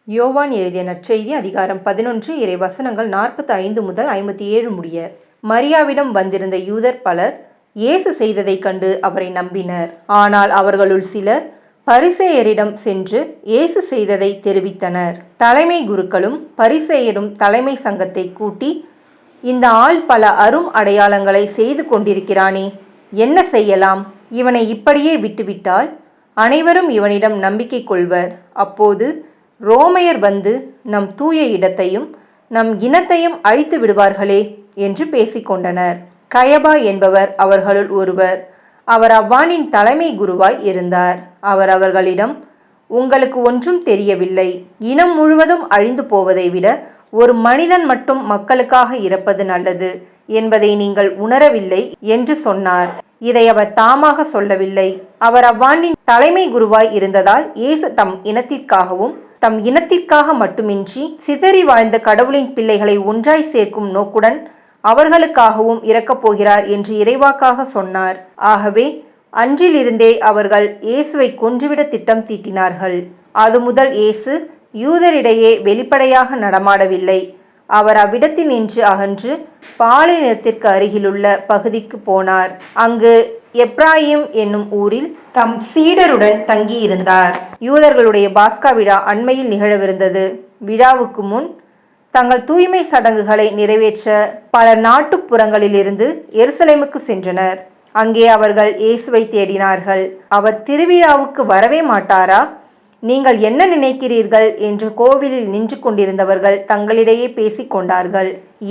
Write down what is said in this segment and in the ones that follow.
யோவான் எழுதிய நற்செய்தி அதிகாரம் 11 இறைவசனங்கள் 45 முதல் 57 முடிய. மரியாவிடம் வந்திருந்த யூதர் பலர் இயேசு செய்ததைக் கண்டு அவரை நம்பினர். ஆனால் அவர்களுள் சிலர் பரிசேயரிடம் சென்று இயேசு செய்ததை தெரிவித்தனர். தலைமை குருக்களும் பரிசேயரும் தலைமை சங்கத்தை கூட்டி, இந்த ஆள் பல அரும் அடையாளங்களை செய்து கொண்டிருக்கிறானே, என்ன செய்யலாம்? இவனை இப்படியே விட்டுவிட்டால் அனைவரும் இவனிடம் நம்பிக்கை கொள்வர். அப்போது ரோமையர் வந்து நம் தூய இடத்தையும் நம் இனத்தையும் அழித்து விடுவார்களே என்று பேசிக்கொண்டனர். கயபா என்பவர் அவர்களுள் ஒருவர். அவர் அவ்வானின் தலைமை குருவாய் இருந்தார். அவர் அவர்களிடம், உங்களுக்கு ஒன்றும் தெரியவில்லை. இனம் முழுவதும் அழிந்து போவதை விட ஒரு மனிதன் மட்டும் மக்களுக்காக இறப்பது நல்லது என்பதை நீங்கள் உணரவில்லை என்று சொன்னார். இதை அவர் தாமாக சொல்லவில்லை. அவர் அவ்வாண்டின் தலைமை குருவாய் இருந்ததால் இயேசு தம் இனத்திற்காகவும் தம் இனத்திற்காக மட்டுமின்றி சிதறி வாழ்ந்த கடவுளின் பிள்ளைகளை ஒன்றாய் சேர்க்கும் நோக்குடன் அவர்களுக்காகவும் இறக்கப் போகிறார் என்று இறைவாக்காக சொன்னார். ஆகவே அன்றிலிருந்தே அவர்கள் இயேசுவை கொன்றுவிட திட்டம் தீட்டினார்கள். அது முதல் இயேசு யூதரிடையே வெளிப்படையாக நடமாடவில்லை. அவர் அவ்விடத்தினின்று அகன்று பாலைநிலத்திற்கு அருகிலுள்ள பகுதிக்கு போனார். அங்கு எப்ராயிம் என்னும் ஊரில் தம் சீடருடன் தங்கியிருந்தார். யூதர்களுடைய பாஸ்கா விழா அண்மையில் நிகழவிருந்தது. விழாவுக்கு முன் தங்கள் தூய்மை சடங்குகளை நிறைவேற்ற பல நாட்டுப்புறங்களிலிருந்து எருசலேமுக்கு சென்றனர். அங்கே அவர்கள் இயேசுவை தேடினார்கள். அவர் திருவிழாவுக்கு வரவே மாட்டாரா? நீங்கள் என்ன நினைக்கிறீர்கள் என்று கோவிலில் நின்று கொண்டிருந்தவர்கள் தங்களிடையே பேசிக்கொண்டார்கள்.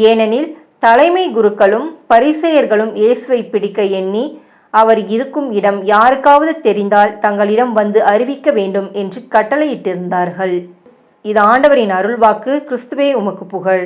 ஏனெனில் தலைமை குருக்களும் பரிசேயர்களும் இயேசுவை பிடிக்க எண்ணி அவர் இருக்கும் இடம் யாருக்காவது தெரிந்தால் தங்களிடம் வந்து அறிவிக்க வேண்டும் என்று கட்டளையிட்டிருந்தார்கள். இது ஆண்டவரின் அருள்வாக்கு. கிறிஸ்துவே உமக்கு புகழ்.